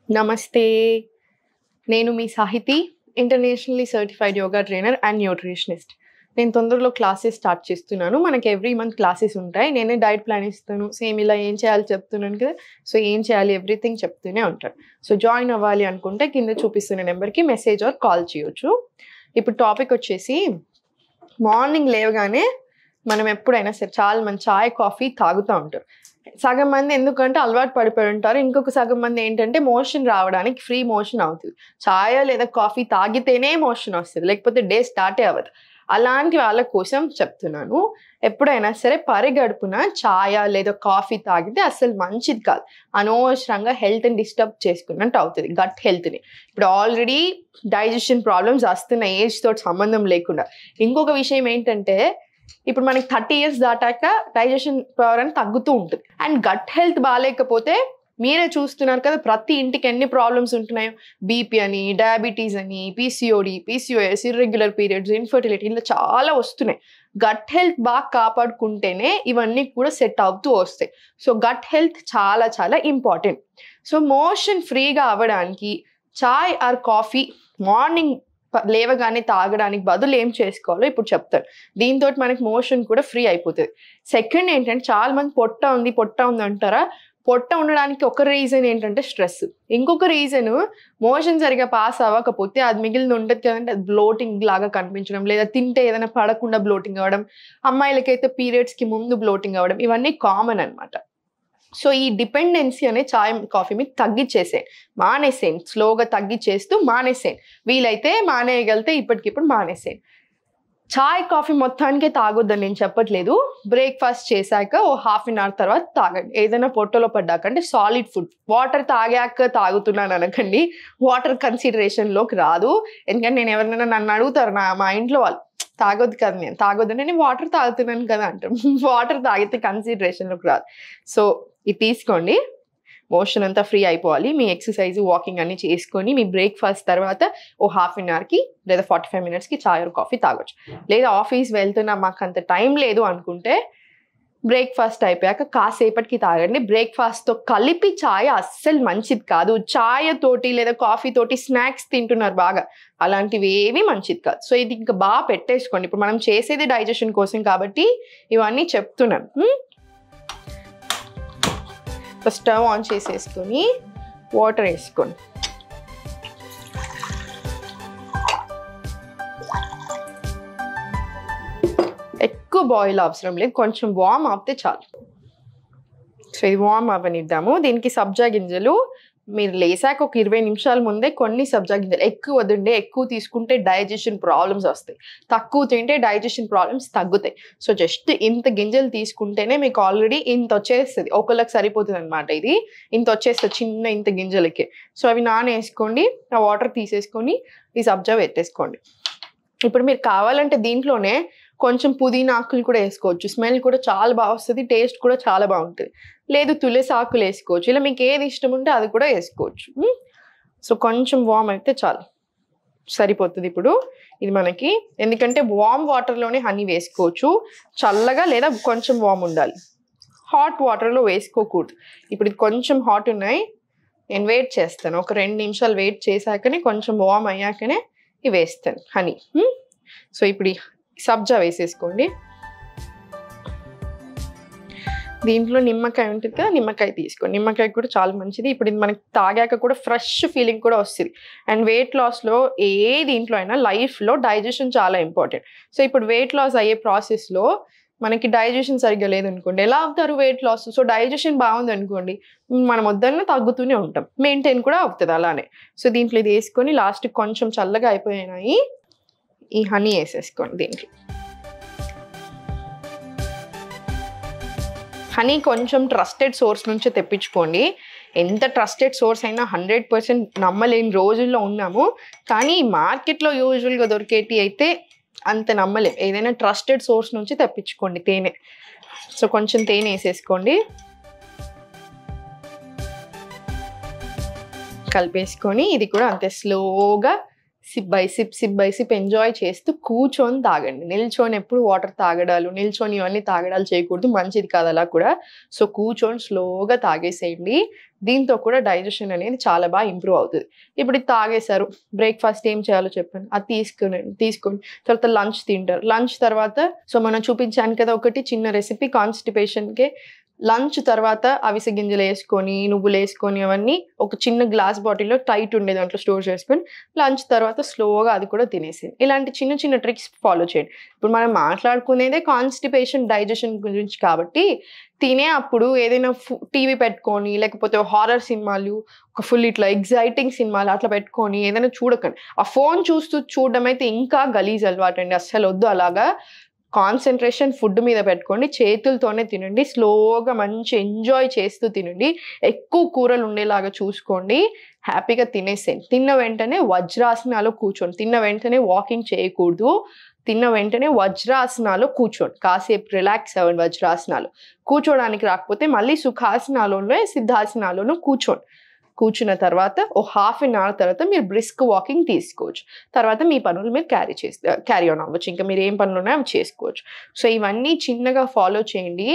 నమస్తే. నేను మీ Sahiti, internationally certified yoga trainer and nutritionist. నేను తొందరలో క్లాసెస్ స్టార్ట్ చేస్తున్నాను. మనకి ఎవ్రీ మంత్ క్లాసెస్ ఉంటాయి. నేనే డైట్ ప్లాన్ ఇస్తాను. సేమ్ ఇలా ఏం చేయాలో చెప్తున్నాను కదా! సో, ఏం చేయాలి ఎవ్రీథింగ్ చెప్తూనే ఉంటాను. సో, జాయిన్ అవ్వాలి అనుకుంటే కింద చూపిస్తున్న నెంబర్‌కి మెసేజ్ ఆర్ కాల్ చేయొచ్చు. ఇప్పుడు టాపిక్ వచ్చేసి మార్నింగ్ లేవగానే మనం ఎప్పుడైనా సరే చాలా మంది చాయ్, కాఫీ తాగుతూ ఉంటారు. సగం మంది ఎందుకంటే అలవాటు పడిపోయి ఉంటారు. ఇంకొక సగం మంది ఏంటంటే మోషన్ రావడానికి ఫ్రీ మోషన్ అవుతది. చాయో లేదా కాఫీ తాగితేనే మోషన్ వస్తది. లేకపోతే డే స్టార్టే అవ్వదు. అలాంటి వాళ్ళ కోసం చెప్తున్నాను. ఎప్పుడైనా సరే పరిగడుపున చాయ లేదా కాఫీ తాగితే అస్సలు మంచిది కాదు. అనవసరంగా హెల్త్‌ని డిస్టర్బ్ చేసుకున్నట్టు అవుతది. గట్ హెల్త్‌ని. ఇప్పుడు ఆల్రెడీ డైజెషన్ ప్రాబ్లమ్స్ వస్తున్నాయి ఏజ్ తోటి సంబంధం లేకుండా. ఇంకొక విషయం ఏంటంటే ఇప్పుడు మనకి 30 ఇయర్స్ దాటాక డైజెషన్ పవర్ అని తగ్గుతూ ఉంటుంది. అండ్ గట్ హెల్త్ బాలేకపోతే మీరే చూస్తున్నారు కదా! ప్రతి ఇంటికి ఎన్ని ప్రాబ్లమ్స్ ఉంటున్నాయో. బీపీ అని, డయాబెటీస్ అని, PCOD, PCOS, irregular periods, infertility ఇలా చాలా వస్తున్నాయి. గట్ హెల్త్ బాగా కాపాడుకుంటేనే ఇవన్నీ కూడా సెట్ అవుతూ వస్తాయి. సో, గట్ హెల్త్ చాలా చాలా ఇంపార్టెంట్. సో, మోషన్ ఫ్రీగా అవ్వడానికి చాయ్ ఆర్ కాఫీ మార్నింగ్ లేవగానే తాగడానికి బదులు ఏం చేసుకోవాలో ఇప్పుడు చెప్తాను. దీంతోటి మనకి మోషన్ కూడా ఫ్రీ అయిపోతది. సెకండ్ ఏంటంటే చాలా మంది పొట్ట ఉంది అంటారా? పొట్ట ఉండడానికి ఒక రీజన్ ఏంటంటే స్ట్రెస్. ఇంకొక రీజన్ మోషన్ సరిగ్గా పాస్ అవ్వకపోతే అది మిగిలింది ఉంటది కదండీ, అది బ్లోటింగ్ లాగా కనిపించడం, లేదా తింటే ఏదైనా పడకుండా బ్లోటింగ్ అవ్వడం, అమ్మాయిలకైతే పీరియడ్స్‌కి ముందు బ్లోటింగ్ అవ్వడం ఇవన్నీ కామన్ అన్నమాట. సో, ఈ డిపెండెన్సీ అనే చాయ్, కాఫీ మీద తగ్గిచ్చేసేయండి. మానేసేయండి. స్లోగా తగ్గిచ్చేస్తూ మానేసేయండి. వీలైతే మానేయగలిగితే ఇప్పటికిప్పుడు మానేసేయండి. చాయ్, కాఫీ మొత్తానికే తాగొద్దని నేను చెప్పట్లేదు. బ్రేక్‌ఫాస్ట్ చేశాక ఓ హాఫ్ అన్ అవర్ తర్వాత తాగండి. ఏదైనా పొట్టలో పడ్డాక అంటే సాలిడ్ ఫుడ్. వాటర్ తాగాక తాగుతున్నాను అనకండి. వాటర్ కన్సిడరేషన్‌లోకి రాదు. ఎందుకంటే నేను ఎవరినైనా నన్ను అడుగుతారు మా ఇంట్లో వాళ్ళు. తాగొద్దు కదా నేను. తాగొద్దని నేను వాటర్ తాగుతున్నాను కదా అంటారు. వాటర్ తాగితే కన్సిడరేషన్‌లోకి రాదు. సో, ఇది తీసుకోండి. మోషన్ అంతా ఫ్రీ అయిపోవాలి. మీ ఎక్సర్‌సైజ్, వాకింగ్ అన్నీ చేసుకొని మీ బ్రేక్‌ఫాస్ట్ తర్వాత ఓ హాఫ్ అన్ అవర్‌కి లేదా 45 మినిట్స్‌కి చాయ్ ఆర్ కాఫీ తాగొచ్చు. లేదా ఆఫీస్ వెళ్తున్నా మాకంత టైం లేదు అనుకుంటే బ్రేక్‌ఫాస్ట్ అయిపోయాక కాసేపటికి తాగండి. బ్రేక్‌ఫాస్ట్‌తో కలిపి చాయ్ అస్సలు మంచిది కాదు. చాయ్ తోటి లేదా కాఫీ తోటి స్నాక్స్ తింటున్నారు బాగా. అలాంటివి ఏవి మంచిది కాదు. సో, ఇది ఇంకా బాగా పెట్టేసుకోండి. ఇప్పుడు మనం చేసేది డైజెషన్ కోసం కాబట్టి ఇవన్నీ చెప్తున్నాను. స్టవ్ ఆన్ చేసేసుకొని వాటర్ వేసుకోండి. ఎక్కువ బాయిల్ అవసరం లేదు. కొంచెం వార్మ్ అవుతే చాలు. సో, ఇది వార్మ్ అవ్వనిద్దాము. దీనికి సబ్జా గింజలు మీరు లేసాక ఒక 20 నిమిషాల ముందే కొన్ని సబ్జా గింజలు ఎక్కువ వద్దండి. ఎక్కువ తీసుకుంటే డైజెషన్ ప్రాబ్లమ్స్ వస్తాయి. తక్కువ తింటే డైజెషన్ ప్రాబ్లమ్స్ తగ్గుతాయి. సో, జస్ట్ ఇంత గింజలు తీసుకుంటేనే మీకు ఆల్రెడీ ఇంత వచ్చేస్తది. ఒకళ్ళకి సరిపోతుందన్నమాట ఇది. ఇంత వచ్చేస్తది చిన్న ఇంత గింజలకే. సో, అవి నానేసుకోండి. ఆ వాటర్ తీసేసుకొని ఈ సబ్జా పెట్టేసుకోండి. ఇప్పుడు మీరు కావాలంటే దీంట్లోనే కొంచెం పుదీనా ఆకులు కూడా వేసుకోవచ్చు. స్మెల్ కూడా చాలా బాగా వస్తది. టేస్ట్ కూడా చాలా బాగుంటది. లేదు తులసి ఆకులు వేసుకోవచ్చు. ఇలా మీకు ఏది ఇష్టం ఉంటే అది కూడా వేసుకోవచ్చు. సో, కొంచెం వార్మ్ అయితే చాలు. సరిపోతుంది ఇప్పుడు ఇది మనకి. ఎందుకంటే వార్మ్ వాటర్‌లోనే హనీ వేసుకోవచ్చు. చల్లగా లేదా కొంచెం వార్మ్ ఉండాలి. హాట్ వాటర్‌లో వేసుకోకూడదు. ఇప్పుడు ఇది కొంచెం హాట్ ఉన్నాయి. నేను వెయిట్ చేస్తాను. ఒక 2 నిమిషాలు వెయిట్ చేశాకనే కొంచెం వార్మ్ అయ్యాకనే ఇవి వేస్తాను హనీ. సో, ఇప్పుడు ఈ సబ్జా వేసేసుకోండి. దీంట్లో నిమ్మకాయ ఉంటుంది కదా! నిమ్మకాయ తీసుకోండి. నిమ్మకాయ కూడా చాలా మంచిది. ఇప్పుడు ఇది మనకి తాగాక కూడా ఫ్రెష్ ఫీలింగ్ కూడా వస్తది. అండ్ వెయిట్ లాస్‌లో దీంట్లో అయినా లైఫ్‌లో డైజెషన్ చాలా ఇంపార్టెంట్. సో, ఇప్పుడు వెయిట్ లాస్ అయ్యే ప్రాసెస్‌లో మనకి డైజెషన్ సరిగ్గా లేదనుకోండి ఎలా అవుతారు వెయిట్ లాస్? సో, డైజెషన్ బాగుందనుకోండి మనం వద్దన్నా తగ్గుతూనే ఉంటాం. మెయింటైన్ కూడా అవుతది అలానే. సో, దీంట్లో ఇది వేసుకొని లాస్ట్‌కి కొంచెం చల్లగా అయిపోయినాయి. ఈ హనీ వేసేసుకోండి దీంట్లో. హనీ కొంచెం ట్రస్టెడ్ సోర్స్ నుంచే తెప్పించుకోండి. ఎంత ట్రస్టెడ్ సోర్స్ అయినా 100% నమ్మలేని రోజుల్లో ఉన్నాము. కానీ మార్కెట్‌లో యూజువల్‌గా దొరికేటివి అయితే అంత నమ్మలేం. ఏదైనా ట్రస్టెడ్ సోర్స్ నుంచి తెప్పించుకోండి తేనె. సో, కొంచెం తేనె వేసేసుకోండి. కలిపేసుకొని ఇది కూడా అంతే స్లోగా సిప్ బై సిప్ ఎంజాయ్ చేస్తూ కూర్చొని తాగండి. నిల్చొని ఎప్పుడు వాటర్ తాగడాలు, నిల్చొని ఇవన్నీ తాగడాలు చేయకూడదు. మంచిది కాదు అలా కూడా. సో, కూర్చొని స్లోగా తాగేసేయండి. దీంతో కూడా డైజెషన్ అనేది చాలా బాగా ఇంప్రూవ్ అవుతది. ఇప్పుడు ఇది తాగేశారు. బ్రేక్‌ఫాస్ట్ ఏం చేయాలో చెప్పండి. అది తీసుకోండి. తర్వాత లంచ్ తింటారు. లంచ్ తర్వాత సో, మనం చూపించాను కదా ఒకటి చిన్న రెసిపీ కాన్‌స్టిపేషన్‌కే. లంచ్ తర్వాత అవిసె గింజలేసుకొని, నువ్వులేసుకొని అవన్నీ ఒక చిన్న గ్లాస్ బాటిల్‌లో టైట్ ఉండే దాంట్లో స్టోర్ చేసుకొని, లంచ్ తర్వాత స్లోగా అది కూడా తినేసేయండి. ఇలాంటి చిన్న చిన్న ట్రిక్స్ ఫాలో చేయండి. ఇప్పుడు మనం మాట్లాడుకునేదే కాన్‌స్టిపేషన్, డైజెషన్ గురించి కాబట్టి, తినే అప్పుడు ఏదైనా టీవీ పెట్టుకొని, లేకపోతే హారర్ సినిమాలు, ఒక ఫుల్ ఇట్లా ఎక్సైటింగ్ సినిమాలు అట్లా పెట్టుకొని ఏదైనా చూడకండి. ఆ ఫోను చూస్తూ చూడడం అయితే ఇంకా గలీజ్ అలవాటండి. అస్సలొద్దు అలాగా. కాన్సంట్రేషన్ ఫుడ్ మీద పెట్టుకోండి. చేతులతోనే తినండి. స్లోగా మంచి ఎంజాయ్ చేస్తూ తినండి. ఎక్కువ కూరలు ఉండేలాగా చూసుకోండి. హ్యాపీగా తినేసేయండి. తిన్న వెంటనే వజ్రాసనాలో కూర్చోండి. తిన్న వెంటనే వాకింగ్ చేయకూడదు. తిన్న వెంటనే వజ్రాసనాలో కూర్చోండి. కాసేపు రిలాక్స్ అవ్వండి వజ్రాసనాలో. కూర్చోడానికి రాకపోతే మళ్ళీ సుఖాసనాలోనే, సిద్ధాసనాలోనూ కూర్చోండి. కూర్చున్న తర్వాత ఓ హాఫ్ అన్ అవర్ తర్వాత మీరు బ్రిస్క్ వాకింగ్ తీసుకోవచ్చు. తర్వాత మీ పనులు మీరు క్యారీ ఆన్ అవ్వచ్చు. ఇంకా మీరు ఏం పనులు ఉన్నాయో అవి చేసుకోవచ్చు. సో, ఇవన్నీ చిన్నగా ఫాలో చేయండి.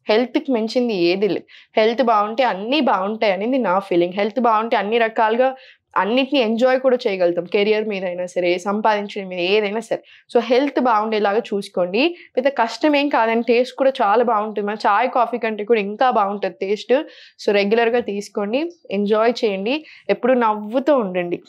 హెల్త్‌కి మించింది ఏది లేదు. హెల్త్ బావుంటే అన్నీ బావుంటాయి అనేది నా ఫీలింగ్. హెల్త్ బావుంటే అన్ని రకాలుగా అన్నిటిని ఎంజాయ్ కూడా చేయగలుగుతాం. కెరియర్ మీదైనా సరే, సంపాదించడం మీద ఏదైనా సరే. సో, హెల్త్ బావుండేలాగా చూసుకోండి. పెద్ద కష్టమేం కాదండి. టేస్ట్ కూడా చాలా బావుంటుంది. మన చాయ్, కాఫీ కంటే కూడా ఇంకా బావుంటది టేస్ట్. సో, రెగ్యులర్‌గా తీసుకోండి. ఎంజాయ్ చేయండి. ఎప్పుడు నవ్వుతూ ఉండండి.